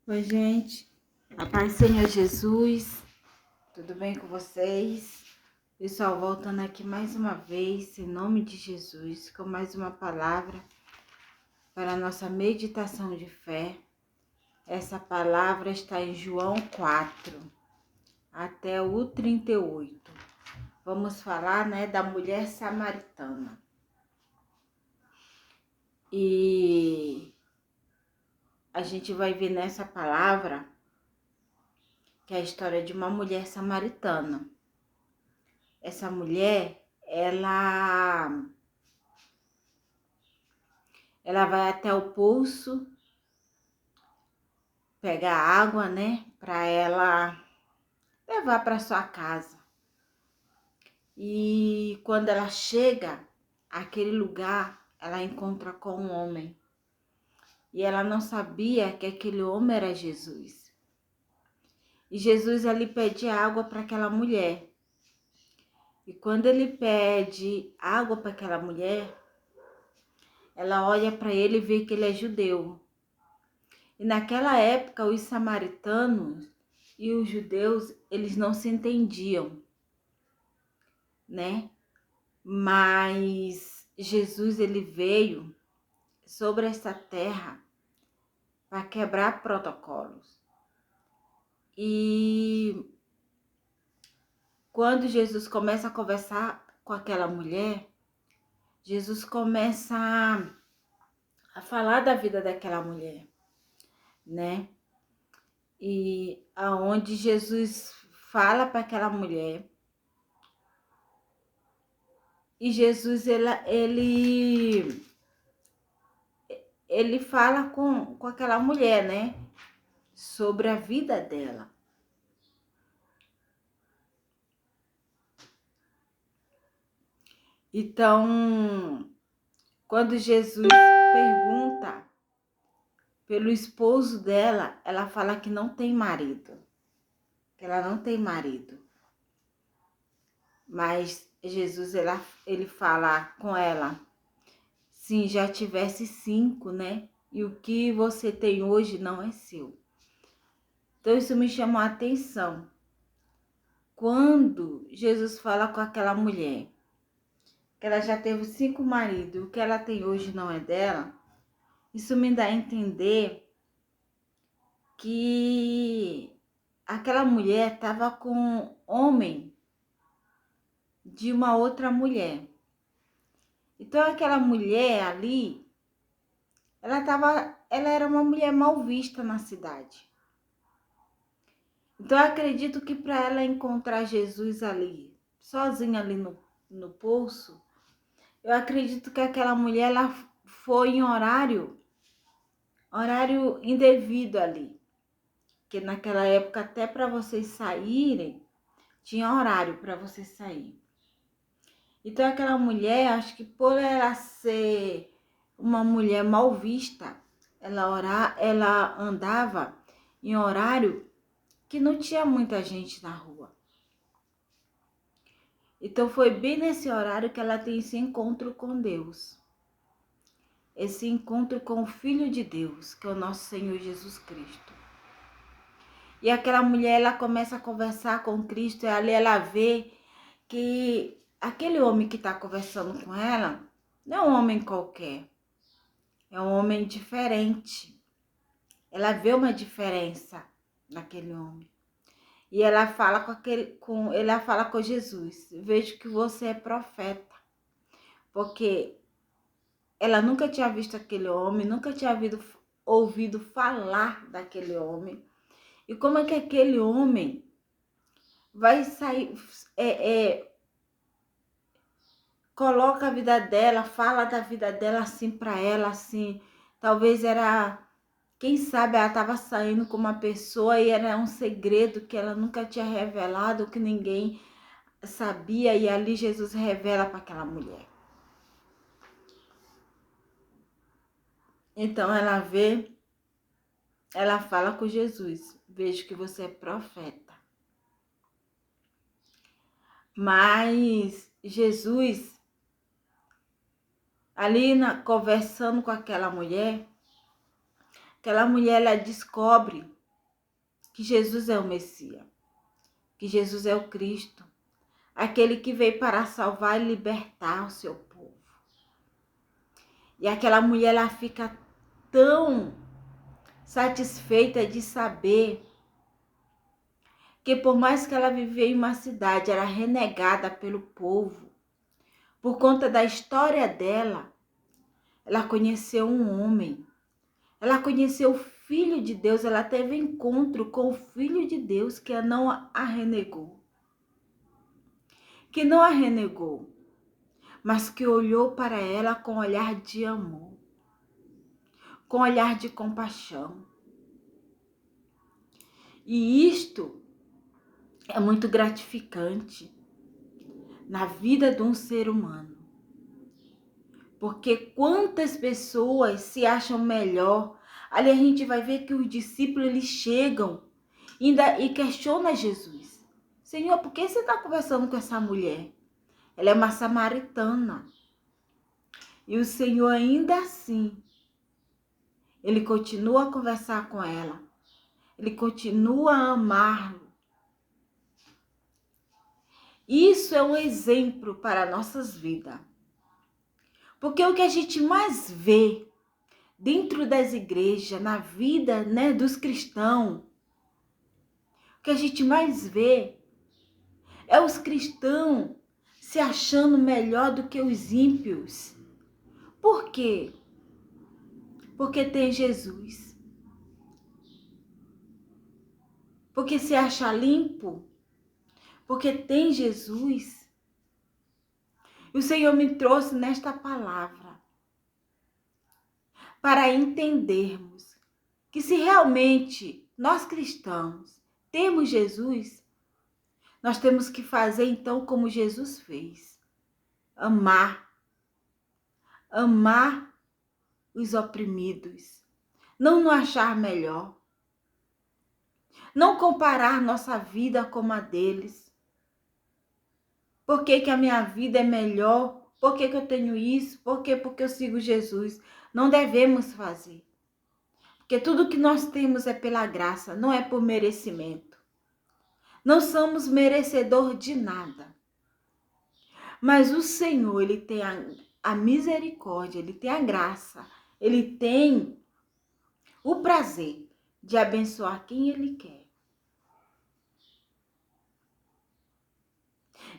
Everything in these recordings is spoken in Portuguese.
Oi, gente. A paz do Senhor Jesus. Tudo bem com vocês? Pessoal, voltando aqui mais uma vez, em nome de Jesus, com mais uma palavra para a nossa meditação de fé. Essa palavra está em João 4, até o 38. Vamos falar, da mulher samaritana. E a gente vai ver nessa palavra que é a história de uma mulher samaritana. Essa mulher, ela vai até o poço pegar água, para ela levar para sua casa. E quando ela chega àquele lugar, ela encontra com um homem. E ela não sabia que aquele homem era Jesus. E Jesus ali pede água para aquela mulher. E quando ele pede água para aquela mulher, ela olha para ele e vê que ele é judeu. E naquela época, os samaritanos e os judeus, eles não se entendiam, né? Mas Jesus, ele veio sobre essa terra para quebrar protocolos. E quando Jesus começa a conversar com aquela mulher, Jesus começa a falar da vida daquela mulher, né? E aonde Jesus fala para aquela mulher. E Jesus, ele fala com aquela mulher, né? Sobre a vida dela. Então, quando Jesus pergunta pelo esposo dela, ela fala que não tem marido. Que ela não tem marido. Mas Jesus, ele fala com ela, sim, já tivesse 5, né? E o que você tem hoje não é seu. Então, isso me chamou a atenção. Quando Jesus fala com aquela mulher, que ela já teve 5 maridos, o que ela tem hoje não é dela, isso me dá a entender que aquela mulher estava com homem de uma outra mulher. Então aquela mulher ali, ela era uma mulher mal vista na cidade. Então eu acredito que para ela encontrar Jesus ali, sozinha ali no poço, eu acredito que aquela mulher ela foi em horário indevido ali. Porque naquela época, até para vocês saírem, tinha horário para vocês sair. Então aquela mulher, acho que por ela ser uma mulher mal vista, ela andava em horário que não tinha muita gente na rua. Então foi bem nesse horário que ela tem esse encontro com Deus. Esse encontro com o Filho de Deus, que é o nosso Senhor Jesus Cristo. E aquela mulher, ela começa a conversar com Cristo, e ali ela vê que aquele homem que está conversando com ela não é um homem qualquer, é um homem diferente. Ela vê uma diferença naquele homem. E ela fala ela fala com Jesus, vejo que você é profeta, porque ela nunca tinha visto aquele homem, nunca tinha ouvido falar daquele homem. E como é que aquele homem vai sair, coloca a vida dela, fala da vida dela assim para ela, assim, talvez quem sabe ela estava saindo com uma pessoa e era um segredo que ela nunca tinha revelado, que ninguém sabia, e ali Jesus revela para aquela mulher. Então ela fala com Jesus, vejo que você é profeta. Mas Jesus, ali conversando com aquela mulher, Aquela mulher, ela descobre que Jesus é o Messias, que Jesus é o Cristo, aquele que veio para salvar e libertar o seu povo. E aquela mulher, ela fica tão satisfeita de saber que por mais que ela vivia em uma cidade, era renegada pelo povo, por conta da história dela, ela conheceu um homem, ela conheceu o Filho de Deus, ela teve encontro com o Filho de Deus que não a renegou. Que não a renegou, mas que olhou para ela com olhar de amor, com olhar de compaixão. E isto é muito gratificante na vida de um ser humano. Porque quantas pessoas se acham melhor, ali a gente vai ver que os discípulos eles chegam e questionam Jesus. Senhor, por que você está conversando com essa mulher? Ela é uma samaritana. E o Senhor ainda assim, ele continua a conversar com ela. Ele continua a amá-lo. Isso é um exemplo para nossas vidas. Porque o que a gente mais vê dentro das igrejas, na vida, né, dos cristãos, o que a gente mais vê é os cristãos se achando melhor do que os ímpios. Por quê? Porque tem Jesus. Porque se acha limpo. Porque tem Jesus. E o Senhor me trouxe nesta palavra para entendermos que se realmente nós cristãos temos Jesus, nós temos que fazer então como Jesus fez. Amar os oprimidos, não nos achar melhor, não comparar nossa vida com a deles. Por que a minha vida é melhor? Por que eu tenho isso? Por quê? Porque eu sigo Jesus. Não devemos fazer. Porque tudo que nós temos é pela graça, não é por merecimento. Não somos merecedor de nada. Mas o Senhor, ele tem a misericórdia, ele tem a graça, ele tem o prazer de abençoar quem ele quer.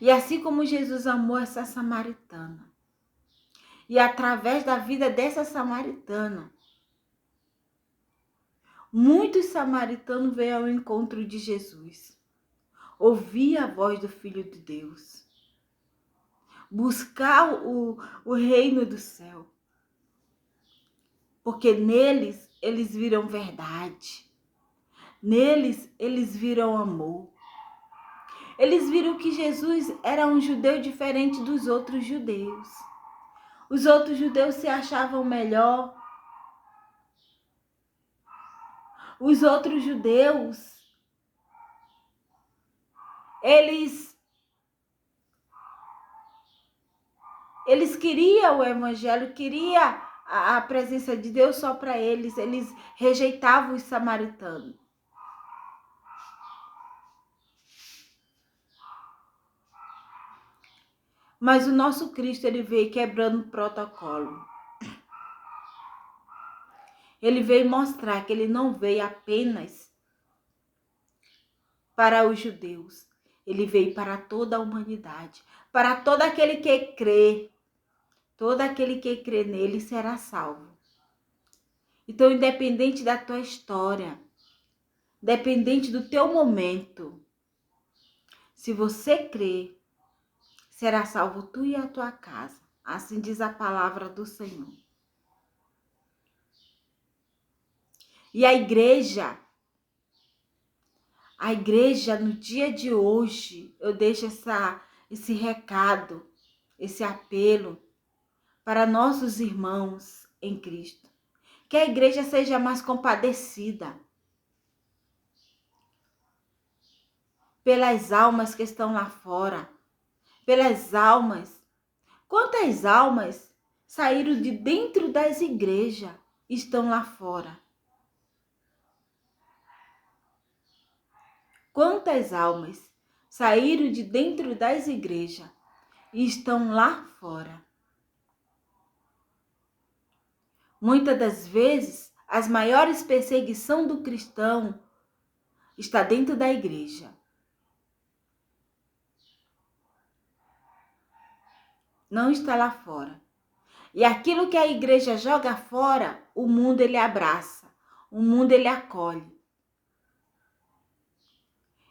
E assim como Jesus amou essa samaritana, e através da vida dessa samaritana, muitos samaritanos veio ao encontro de Jesus, ouvir a voz do Filho de Deus, buscar o reino do céu, porque neles eles viram verdade, neles eles viram amor. Eles viram que Jesus era um judeu diferente dos outros judeus. Os outros judeus se achavam melhor. Os outros judeus, eles queriam o evangelho, queriam a presença de Deus só para eles. Eles rejeitavam os samaritanos. Mas o nosso Cristo, ele veio quebrando o protocolo. Ele veio mostrar que ele não veio apenas para os judeus. Ele veio para toda a humanidade. Para todo aquele que crê. Todo aquele que crê nele será salvo. Então, independente da tua história, independente do teu momento, se você crê, será salvo tu e a tua casa. Assim diz a palavra do Senhor. E a igreja no dia de hoje, eu deixo esse recado, esse apelo para nossos irmãos em Cristo. Que a igreja seja mais compadecida pelas almas que estão lá fora, pelas almas. Quantas almas saíram de dentro das igrejas e estão lá fora? quantas almas saíram de dentro das igrejas e estão lá fora. Muitas das vezes, as maiores perseguições do cristão está dentro da igreja. Não está lá fora. E aquilo que a igreja joga fora, o mundo ele abraça, o mundo ele acolhe.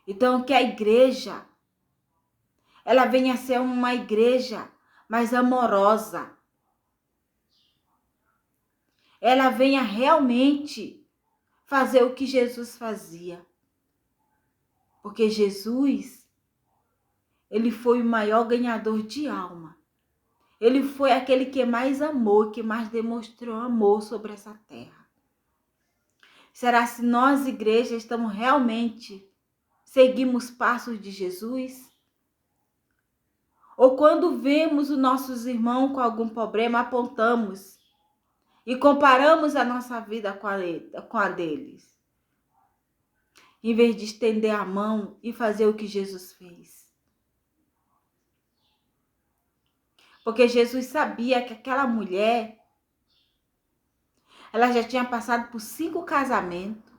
Então que a igreja, ela venha a ser uma igreja mais amorosa. Ela venha realmente fazer o que Jesus fazia. Porque Jesus, ele foi o maior ganhador de alma. Ele foi aquele que mais amou, que mais demonstrou amor sobre essa terra. Será se nós, igreja, estamos realmente seguimos passos de Jesus? Ou quando vemos os nossos irmãos com algum problema, apontamos e comparamos a nossa vida com a deles, em vez de estender a mão e fazer o que Jesus fez? Porque Jesus sabia que aquela mulher, ela já tinha passado por 5 casamentos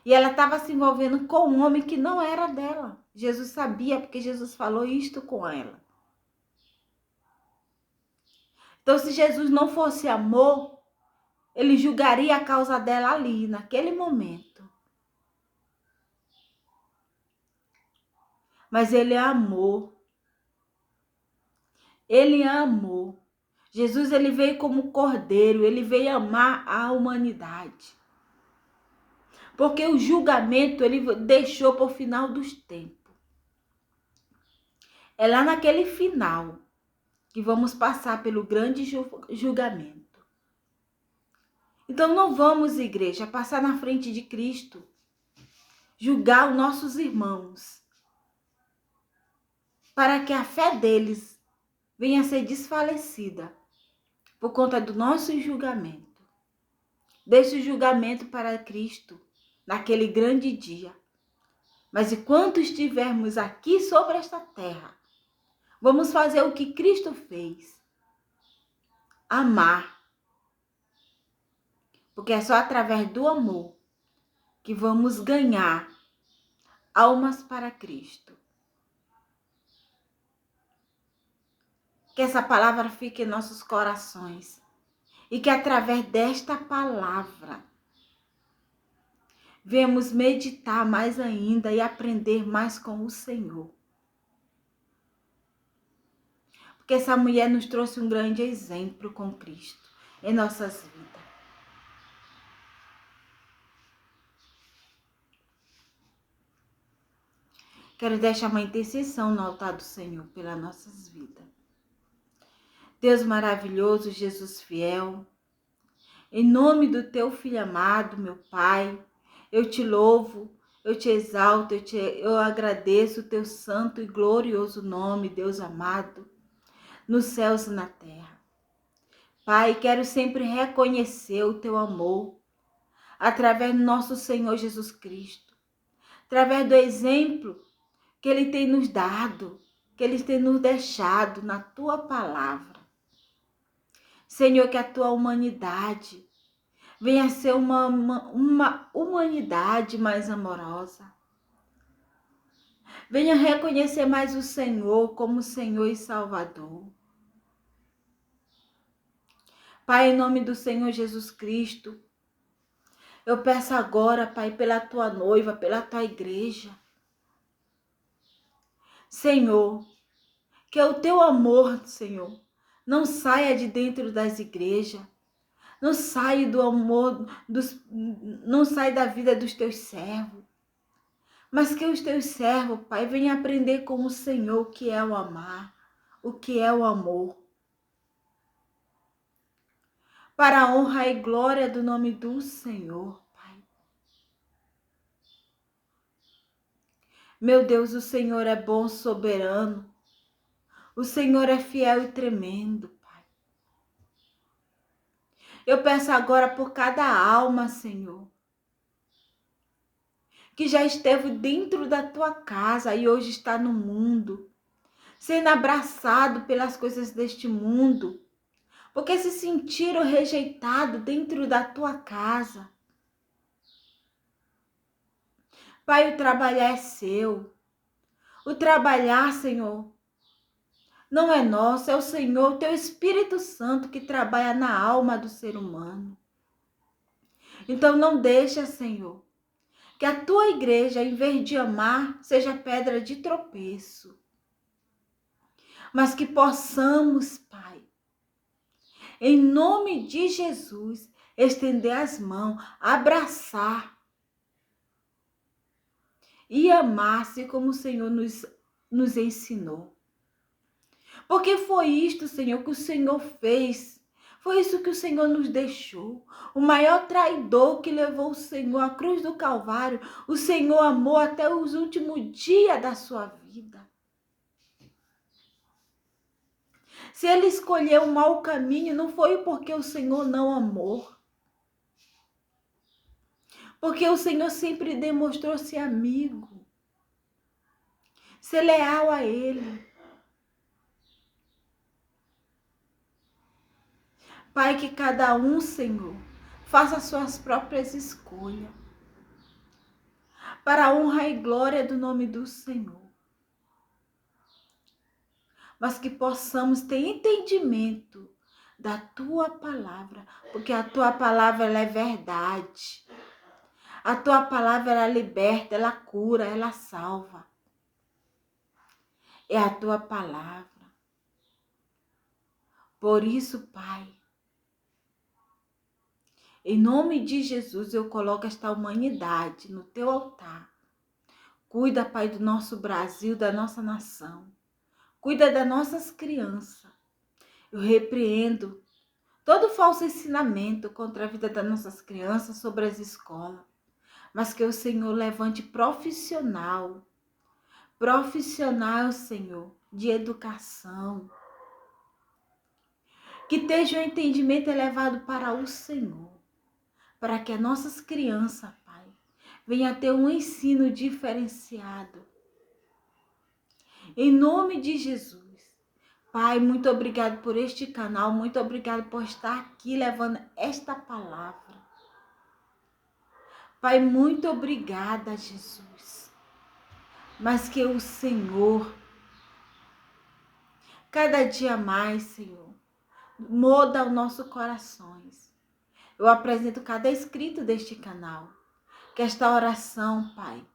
e ela estava se envolvendo com um homem que não era dela. Jesus sabia, porque Jesus falou isto com ela. Então, se Jesus não fosse amor, ele julgaria a causa dela ali, naquele momento. Mas ele amou. Ele amou. Jesus, ele veio como cordeiro, ele veio amar a humanidade. Porque o julgamento ele deixou para o final dos tempos. É lá naquele final que vamos passar pelo grande julgamento. Então não vamos, igreja, passar na frente de Cristo, julgar os nossos irmãos, para que a fé deles venha a ser desfalecida por conta do nosso julgamento. Deixe o julgamento para Cristo naquele grande dia. Mas enquanto estivermos aqui sobre esta terra, vamos fazer o que Cristo fez. Amar. Porque é só através do amor que vamos ganhar almas para Cristo. Que essa palavra fique em nossos corações. E que através desta palavra venhamos meditar mais ainda e aprender mais com o Senhor. Porque essa mulher nos trouxe um grande exemplo com Cristo em nossas vidas. Quero deixar uma intercessão no altar do Senhor pelas nossas vidas. Deus maravilhoso, Jesus fiel, em nome do teu Filho amado, meu Pai, eu te louvo, eu te exalto, eu agradeço o teu santo e glorioso nome, Deus amado, nos céus e na terra. Pai, quero sempre reconhecer o teu amor através do nosso Senhor Jesus Cristo, através do exemplo que Ele tem nos dado, que Ele tem nos deixado na tua palavra. Senhor, que a tua humanidade venha a ser uma humanidade mais amorosa. Venha reconhecer mais o Senhor como Senhor e Salvador. Pai, em nome do Senhor Jesus Cristo, eu peço agora, Pai, pela tua noiva, pela tua igreja. Senhor, que o teu amor, Senhor, não saia de dentro das igrejas. Não saia do amor, não saia da vida dos teus servos. Mas que os teus servos, Pai, venham aprender com o Senhor o que é o amar, o que é o amor. Para a honra e glória do nome do Senhor, Pai. Meu Deus, o Senhor é bom, soberano. O Senhor é fiel e tremendo, Pai. Eu peço agora por cada alma, Senhor, que já esteve dentro da tua casa e hoje está no mundo, sendo abraçado pelas coisas deste mundo, porque se sentiram rejeitados dentro da tua casa. Pai, o trabalhar é seu. O trabalhar, Senhor, não é nosso, é o Senhor, o teu Espírito Santo que trabalha na alma do ser humano. Então não deixa, Senhor, que a tua igreja, em vez de amar, seja pedra de tropeço. Mas que possamos, Pai, em nome de Jesus, estender as mãos, abraçar e amar-se como o Senhor nos ensinou. Porque foi isto, Senhor, que o Senhor fez. Foi isso que o Senhor nos deixou. O maior traidor que levou o Senhor à cruz do Calvário, o Senhor amou até os últimos dias da sua vida. Se ele escolheu um mau caminho, não foi porque o Senhor não amou. Porque o Senhor sempre demonstrou ser amigo, ser leal a Ele. Pai, que cada um, Senhor, faça suas próprias escolhas, para a honra e glória do nome do Senhor. Mas que possamos ter entendimento da Tua palavra, porque a Tua palavra ela é verdade. A Tua palavra ela liberta, ela cura, ela salva. É a Tua palavra. Por isso, Pai, em nome de Jesus, eu coloco esta humanidade no Teu altar. Cuida, Pai, do nosso Brasil, da nossa nação. Cuida das nossas crianças. Eu repreendo todo falso ensinamento contra a vida das nossas crianças sobre as escolas. Mas que o Senhor levante profissional, Senhor, de educação. Que tenha um entendimento elevado para o Senhor. Para que as nossas crianças, Pai, venham a ter um ensino diferenciado. Em nome de Jesus. Pai, muito obrigado por este canal, muito obrigado por estar aqui levando esta palavra. Pai, muito obrigada, Jesus. Mas que o Senhor, cada dia mais, Senhor, muda os nossos corações. Eu apresento cada inscrito deste canal. Que esta oração, Pai,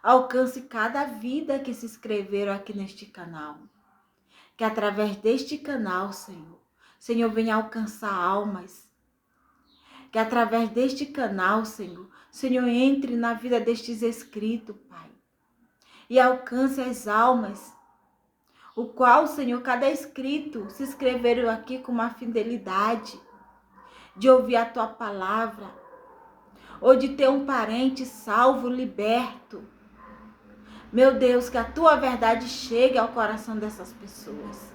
alcance cada vida que se inscreveram aqui neste canal. Que através deste canal, Senhor, venha alcançar almas. Que através deste canal, Senhor, entre na vida destes inscritos, Pai. E alcance as almas. O qual, Senhor, cada inscrito se inscreveram aqui com uma fidelidade de ouvir a Tua palavra. Ou de ter um parente salvo, liberto. Meu Deus, que a Tua verdade chegue ao coração dessas pessoas.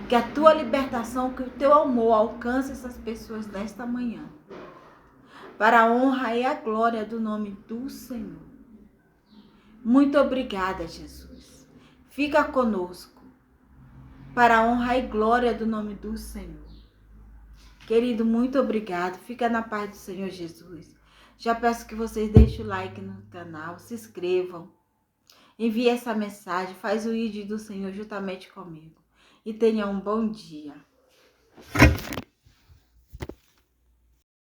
Que a Tua libertação, que o Teu amor alcance essas pessoas nesta manhã. Para a honra e a glória do nome do Senhor. Muito obrigada, Jesus. Fica conosco. Para a honra e glória do nome do Senhor. Querido, muito obrigado. Fica na paz do Senhor Jesus. Já peço que vocês deixem o like no canal, se inscrevam. Envie essa mensagem, faz o ID do Senhor juntamente comigo. E tenha um bom dia.